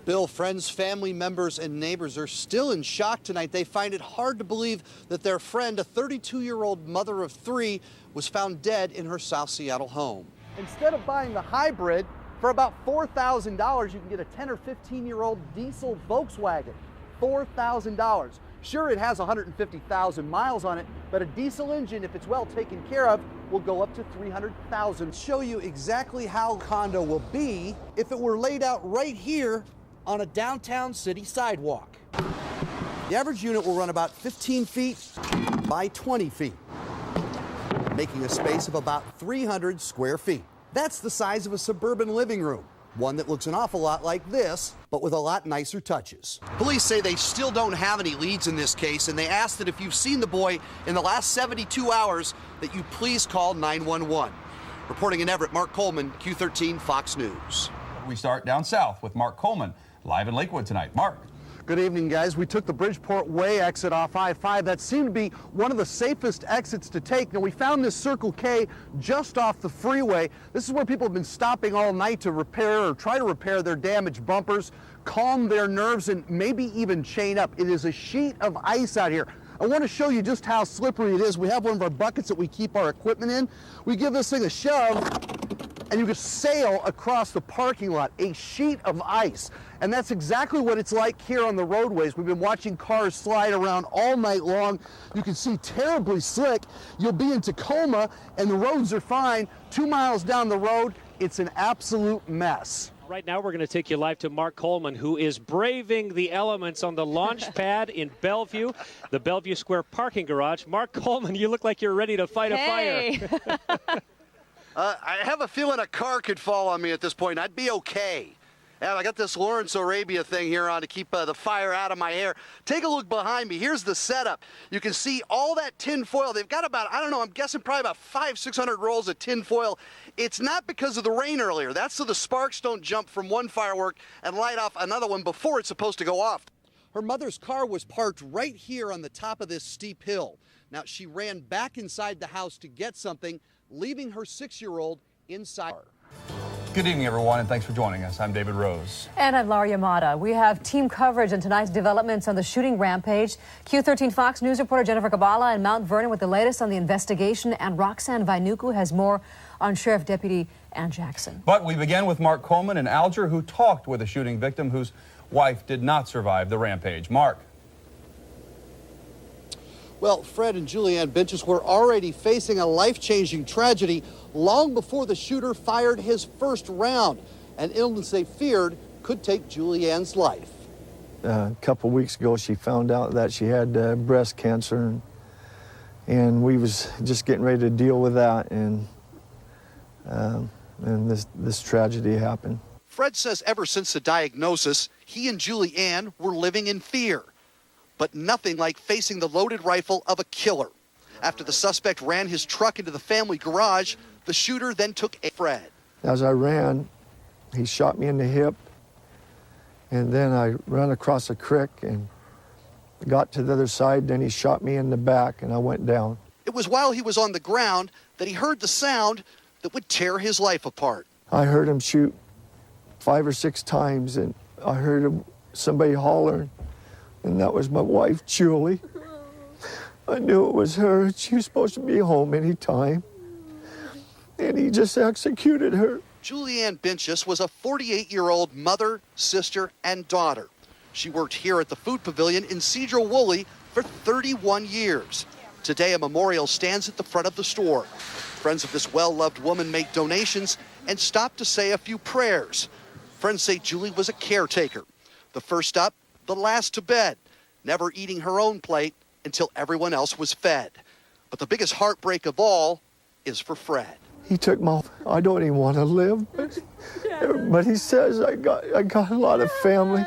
Bill, friends, family members, and neighbors are still in shock tonight. They find it hard to believe that their friend, a 32-year-old mother of 3, was found dead in her South Seattle home. Instead of buying the hybrid, for about $4,000, you can get a 10 or 15-year-old diesel Volkswagen. $4,000. Sure, it has 150,000 miles on it, but a diesel engine, if it's well taken care of, will go up to 300,000. Show you exactly how condo will be if it were laid out right here on a downtown city sidewalk. The average unit will run about 15 feet by 20 feet, making a space of about 300 square feet. That's the size of a suburban living room, one that looks an awful lot like this, but with a lot nicer touches. Police say they still don't have any leads in this case, and they ask that if you've seen the boy in the last 72 hours, that you please call 911. Reporting in Everett, Mark Coleman, Q13 Fox News. We start down south with Mark Coleman, live in Lakewood tonight. Mark. Good evening, guys. We took the Bridgeport Way exit off I-5. That seemed to be one of the safest exits to take. Now, we found this Circle K just off the freeway. This is where people have been stopping all night to repair or try to repair their damaged bumpers, calm their nerves, and maybe even chain up. It is a sheet of ice out here. I want to show you just how slippery it is. We have one of our buckets that we keep our equipment in. We give this thing a shove, and you can sail across the parking lot, a sheet of ice. And that's exactly what it's like here on the roadways. We've been watching cars slide around all night long. You can see terribly slick. You'll be in Tacoma, and the roads are fine. 2 miles down the road, it's an absolute mess. Right now, we're going to take you live to Mark Coleman, who is braving the elements on the launch pad in Bellevue, the Bellevue Square parking garage. Mark Coleman, you look like you're ready to fight a fire. I have a feeling a car could fall on me at this point. I'd be okay. And I got this Lawrence Arabia thing here on to keep the fire out of my hair. Take a look behind me. Here's the setup. You can see all that tin foil. They've got about, I don't know, I'm guessing probably about 500-600 rolls of tin foil. It's not because of the rain earlier. That's so the sparks don't jump from one firework and light off another one before it's supposed to go off. Her mother's car was parked right here on the top of this steep hill. Now, she ran back inside the house to get something, leaving her 6-year-old inside. Good evening, everyone, and thanks for joining us. I'm David Rose. And I'm Laura Yamada. We have team coverage on tonight's developments on the shooting rampage. Q13 Fox News reporter Jennifer Kabala in Mount Vernon with the latest on the investigation, and Roxanne Vainuku has more on Sheriff Deputy Ann Jackson. But we begin with Mark Coleman in Alger, who talked with a shooting victim whose wife did not survive the rampage. Mark. Well, Fred and Julianne Benches were already facing a life-changing tragedy long before the shooter fired his first round, an illness they feared could take Julianne's life. A couple weeks ago, she found out that she had breast cancer, and we was just getting ready to deal with that, and this tragedy happened. Fred says ever since the diagnosis, he and Julianne were living in fear. But nothing like facing the loaded rifle of a killer. After the suspect ran his truck into the family garage, the shooter then took Fred. As I ran, he shot me in the hip, and then I ran across a creek and got to the other side, then he shot me in the back, and I went down. It was while he was on the ground that he heard the sound that would tear his life apart. I heard him shoot 5 or 6 times, and I heard somebody hollering. And that was my wife, Julie. I knew it was her. She was supposed to be home any time. And he just executed her. Julianne Benches was a 48-year-old mother, sister, and daughter. She worked here at the Food Pavilion in Cedro-Woolley for 31 years. Today, a memorial stands at the front of the store. Friends of this well-loved woman make donations and stop to say a few prayers. Friends say Julie was a caretaker. The first up, the last to bed, never eating her own plate until everyone else was fed. But the biggest heartbreak of all is for Fred. He took I don't even want to live, but he says I got a lot of family.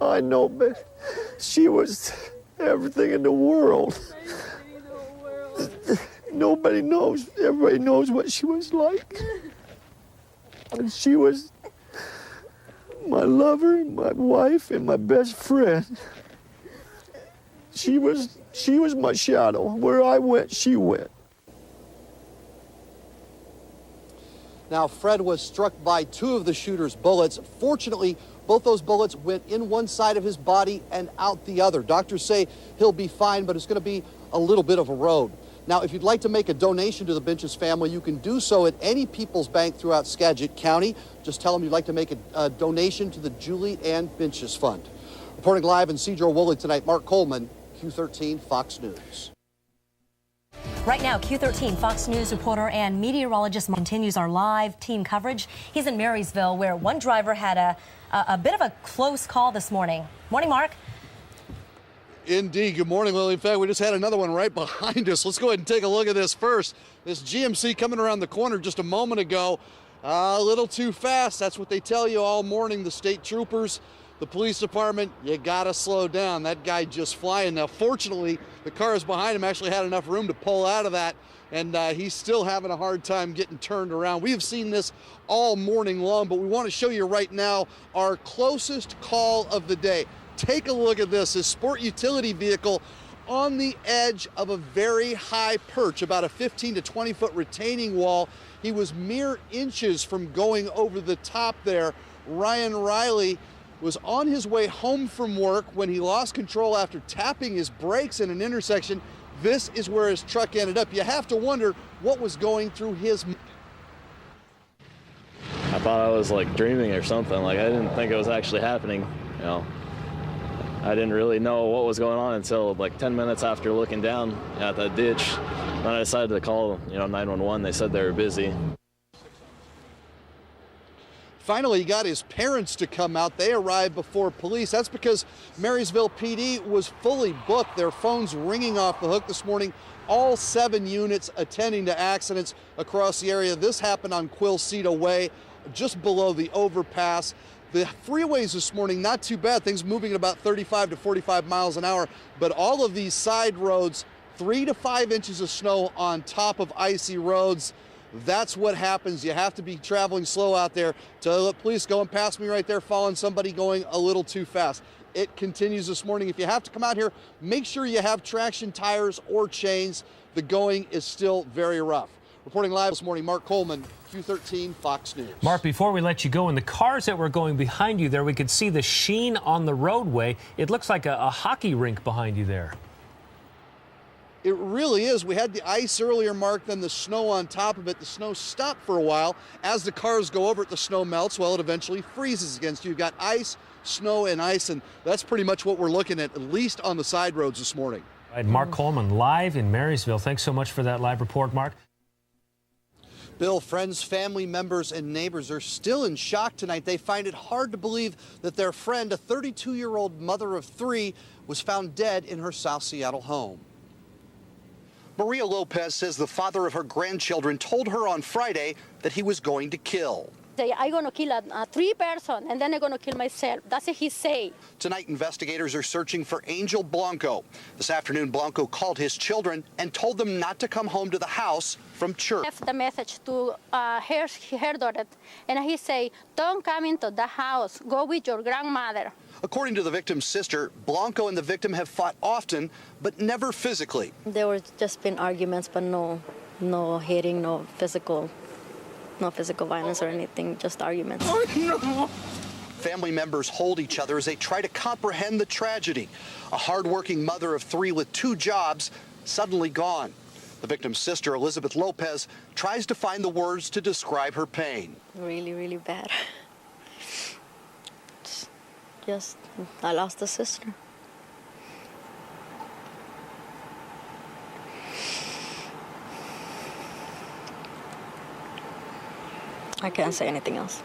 I know, but she was everything in the world. Nobody knows. Everybody knows what she was like. And she was my lover, my wife, and my best friend. She was my shadow. Where I went, she went. Now, Fred was struck by 2 of the shooter's bullets. Fortunately, Both those bullets went in one side of his body and out the other. Doctors say he'll be fine, but it's going to be a little bit of a road. Now, if you'd like to make a donation to the Binches family, you can do so at any People's Bank throughout Skagit County. Just tell them you'd like to make a donation to the Julie Ann Binches Fund. Reporting live in Cedro Woolley tonight, Mark Coleman, Q13 Fox News. Right now, Q13 Fox News reporter and meteorologist continues our live team coverage. He's in Marysville, where one driver had a bit of a close call this morning. Morning, Mark. Indeed. Good morning, Lily. In fact, we just had another one right behind us. Let's go ahead and take a look at this first. This GMC coming around the corner just a moment ago. A little too fast. That's what they tell you all morning, the state troopers, the police department. You got to slow down. That guy just flying. Now, fortunately, the cars behind him actually had enough room to pull out of that, and he's still having a hard time getting turned around. We have seen this all morning long, but we want to show you right now our closest call of the day. Take a look at this sport utility vehicle on the edge of a very high perch, about a 15 to 20 foot retaining wall. He was mere inches from going over the top there. Ryan Riley was on his way home from work when he lost control after tapping his brakes in an intersection. This is where his truck ended up. You have to wonder what was going through his mind. I thought I was like dreaming or something. Like, I didn't think it was actually happening, you know. I didn't really know what was going on until like 10 minutes after looking down at that ditch. Then I decided to call, 911. They said they were busy. Finally, he got his parents to come out. They arrived before police. That's because Marysville PD was fully booked. Their phones ringing off the hook this morning. All 7 units attending to accidents across the area. This happened on Quilceda Way, just below the overpass. The freeways this morning, not too bad. Things moving at about 35 to 45 miles an hour. But all of these side roads, 3 to 5 inches of snow on top of icy roads. That's what happens. You have to be traveling slow out there. Police going past me right there, following somebody going a little too fast. It continues this morning. If you have to come out here, make sure you have traction tires or chains. The going is still very rough. Reporting live this morning, Mark Coleman, Q13 Fox News. Mark, before we let you go, in the cars that were going behind you there, we could see the sheen on the roadway. It looks like a hockey rink behind you there. It really is. We had the ice earlier, Mark, then the snow on top of it. The snow stopped for a while. As the cars go over it, the snow melts. Well, it eventually freezes against you. You've got ice, snow, and ice, and that's pretty much what we're looking at least on the side roads this morning. Right, Mark Coleman, live in Marysville. Thanks so much for that live report, Mark. Bill, friends, family members, and neighbors are still in shock tonight. They find it hard to believe that their friend, a 32-year-old mother of 3, was found dead in her South Seattle home. Maria Lopez says the father of her grandchildren told her on Friday that he was going to kill. I'm going to kill a 3 person, and then I'm going to kill myself. That's what he say. Tonight, investigators are searching for Angel Blanco. This afternoon, Blanco called his children and told them not to come home to the house from church. Left the message to her daughter, and he say, don't come into the house. Go with your grandmother. According to the victim's sister, Blanco and the victim have fought often, but never physically. There were just been arguments, but no hitting, no physical violence or anything, just arguments. Oh, no. Family members hold each other as they try to comprehend the tragedy. A hardworking mother of 3 with 2 jobs suddenly gone. The victim's sister, Elizabeth Lopez, tries to find the words to describe her pain. Really, really bad. Just, I lost a sister. I can't say anything else.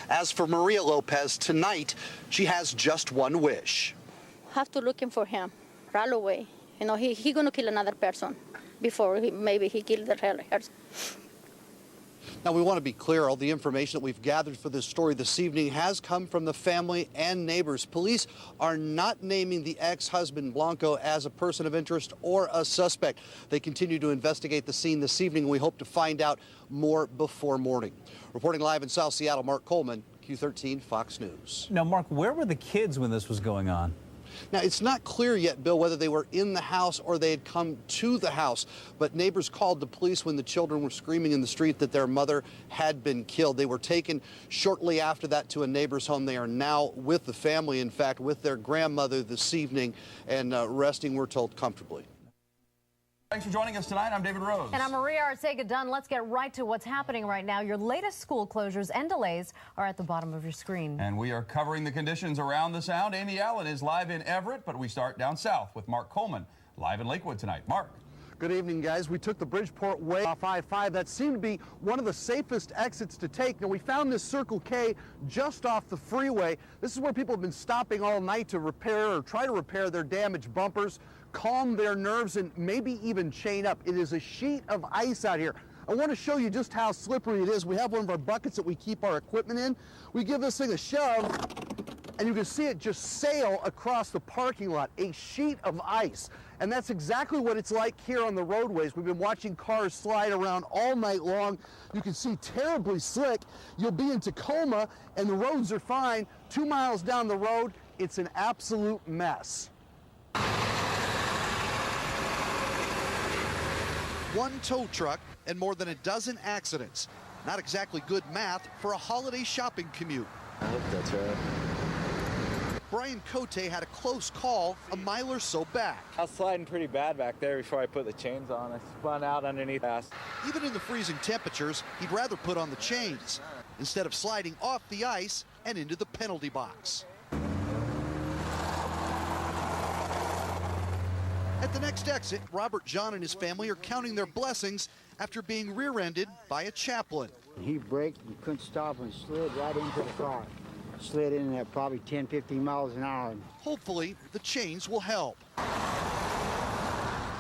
As for Maria Lopez, tonight she has just one wish. Have to looking for him right away. He gonna kill another person before maybe he killed the person. Now, we want to be clear, all the information that we've gathered for this story this evening has come from the family and neighbors. Police are not naming the ex-husband Blanco as a person of interest or a suspect. They continue to investigate the scene this evening, and we hope to find out more before morning. Reporting live in South Seattle, Mark Coleman, Q13 Fox News. Now, Mark, where were the kids when this was going on? Now, it's not clear yet, Bill, whether they were in the house or they had come to the house, but neighbors called the police when the children were screaming in the street that their mother had been killed. They were taken shortly after that to a neighbor's home. They are now with the family, in fact, with their grandmother this evening, and resting, we're told, comfortably. Thanks for joining us tonight. I'm David Rose. And I'm Maria Arcega-Dunn. Let's get right to what's happening right now. Your latest school closures and delays are at the bottom of your screen. And we are covering the conditions around the Sound. Amy Allen is live in Everett, but we start down south with Mark Coleman, live in Lakewood tonight. Mark. Good evening, guys. We took the Bridgeport Way off I-5. That seemed to be one of the safest exits to take. Now, we found this Circle K just off the freeway. This is where people have been stopping all night to repair or try to repair their damaged bumpers, calm their nerves, and maybe even chain up. It is a sheet of ice out here. I want to show you just how slippery it is. We have one of our buckets that we keep our equipment in. We give this thing a shove, and you can see it just sail across the parking lot, a sheet of ice. And that's exactly what it's like here on the roadways. We've been watching cars slide around all night long. You can see terribly slick. You'll be in Tacoma, and the roads are fine. 2 miles down the road, it's an absolute mess. One tow truck and more than a dozen accidents. Not exactly good math for a holiday shopping commute. I hope that's right. Brian Cote had a close call a mile or so back. I was sliding pretty bad back there before I put the chains on. I spun out underneath us. Even in the freezing temperatures, he'd rather put on the chains instead of sliding off the ice and into the penalty box. At the next exit, Robert John and his family are counting their blessings after being rear-ended by a chaplain. He braked and couldn't stop and slid right into the car. Slid in at probably 10, 15 miles an hour. Hopefully, the chains will help.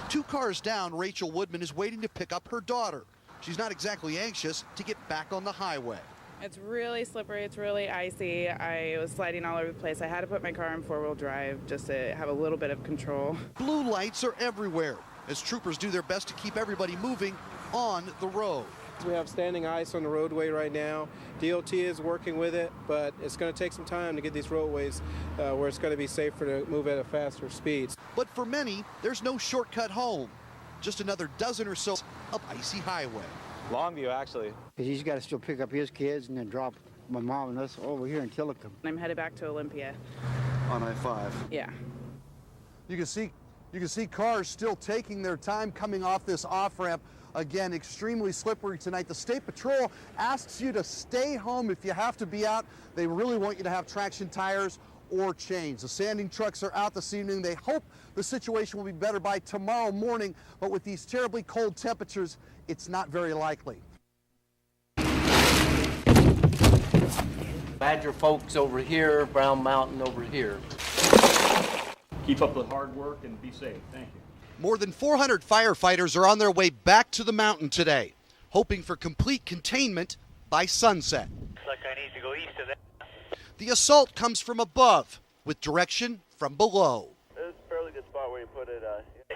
2 cars down, Rachel Woodman is waiting to pick up her daughter. She's not exactly anxious to get back on the highway. It's really slippery, it's really icy. I was sliding all over the place. I had to put my car in 4-wheel drive just to have a little bit of control. Blue lights are everywhere as troopers do their best to keep everybody moving on the road. We have standing ice on the roadway right now. DOT is working with it, but it's going to take some time to get these roadways where it's going to be safer to move at a faster speed. But for many, there's no shortcut home. Just another dozen or so of icy highway. Longview, actually. He's got to still pick up his kids and then drop my mom and us over here in Tillicum. I'm headed back to Olympia. On I-5. Yeah. You can see cars still taking their time coming off this off-ramp. Again, extremely slippery tonight. The State Patrol asks you to stay home if you have to be out. They really want you to have traction tires or chains. The sanding trucks are out this evening. They hope the situation will be better by tomorrow morning, but with these terribly cold temperatures, it's not very likely. Badger folks over here, Brown Mountain over here. Keep up the hard work and be safe. Thank you. More than 400 firefighters are on their way back to the mountain today, hoping for complete containment by sunset. Looks like I need to go east of that. The assault comes from above, with direction from below. It's a fairly good spot where you put it.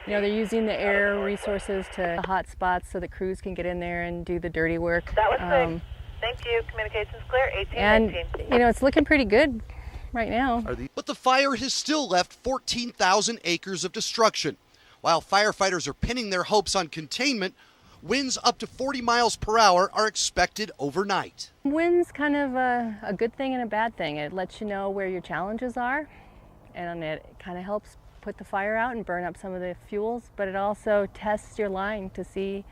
You know, they're using the air resources to hot spots so that crews can get in there and do the dirty work. That was good. Thank you. Communications clear. 18, and 19. you know, it's looking pretty good right now. But the fire has still left 14,000 acres of destruction. While firefighters are pinning their hopes on containment, winds up to 40 miles per hour are expected overnight. Wind's kind of a good thing and a bad thing. It lets you know where your challenges are, and it kind of helps put the fire out and burn up some of the fuels, but it also tests your line to see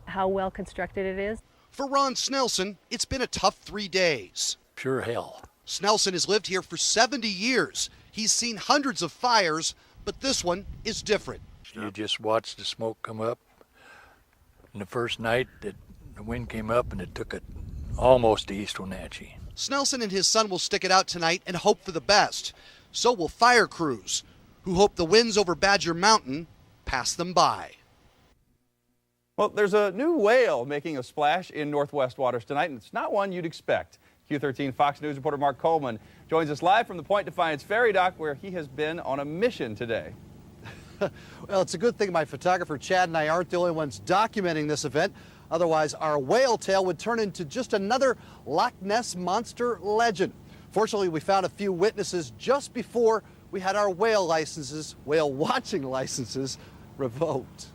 how well constructed it is. For Ron Snelson, it's been a tough 3 days. Pure hell. Snelson has lived here for 70 years. He's seen hundreds of fires, but this one is different. You just watch the smoke come up. And the first night that the wind came up and it took it almost to East Wenatchee. Snelson and his son will stick it out tonight and hope for the best. So will fire crews, who hope the winds over Badger Mountain pass them by. Well, there's a new whale making a splash in Northwest waters tonight, and it's not one you'd expect. Q13 Fox News reporter Mark Coleman joins us live from the Point Defiance Ferry Dock, where he has been on a mission today. Well, it's a good thing my photographer Chad and I aren't the only ones documenting this event. Otherwise, our whale tale would turn into just another Loch Ness Monster legend. Fortunately, we found a few witnesses just before we had our whale watching licenses, revoked.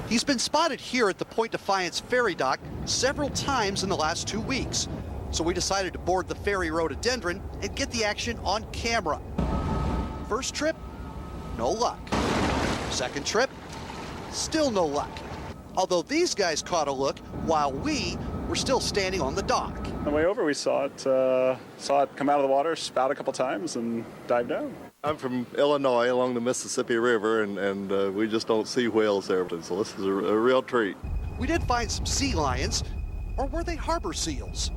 He's been spotted here at the Point Defiance ferry dock several times in the last 2 weeks. So we decided to board the ferry rhododendron and get the action on camera. First trip, no luck. Second trip, still no luck. Although these guys caught a look while we were still standing on the dock. On the way over, we saw it come out of the water, spout a couple times, and dive down. I'm from Illinois along the Mississippi River, and we just don't see whales there, so this is a real treat. We did find some sea lions, or were they harbor seals?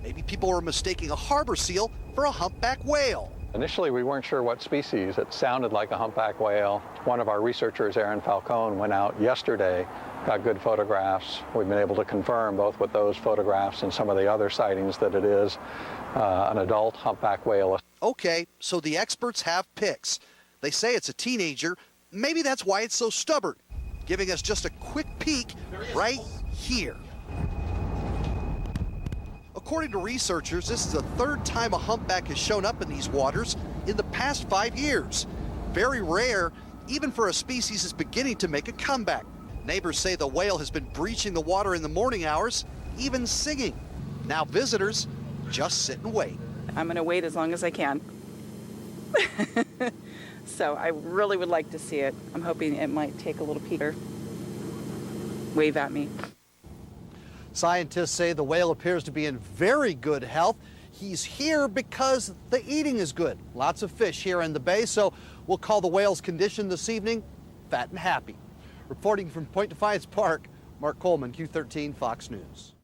Maybe people were mistaking a harbor seal for a humpback whale. Initially, we weren't sure what species. It sounded like a humpback whale. One of our researchers, Aaron Falcone, went out yesterday, got good photographs. We've been able to confirm both with those photographs and some of the other sightings that it is an adult humpback whale. Okay, so the experts have pics. They say it's a teenager. Maybe that's why it's so stubborn, giving us just a quick peek right here. According to researchers, this is the third time a humpback has shown up in these waters in the past 5 years. Very rare, even for a species that's beginning to make a comeback. Neighbors say the whale has been breaching the water in the morning hours, even singing. Now visitors just sit and wait. I'm going to wait as long as I can. So I really would like to see it. I'm hoping it might take a little peeker. Wave at me. Scientists say the whale appears to be in very good health. He's here because the eating is good. Lots of fish here in the bay, so we'll call the whale's condition this evening fat and happy. Reporting from Point Defiance Park, Mark Coleman, Q13 Fox News.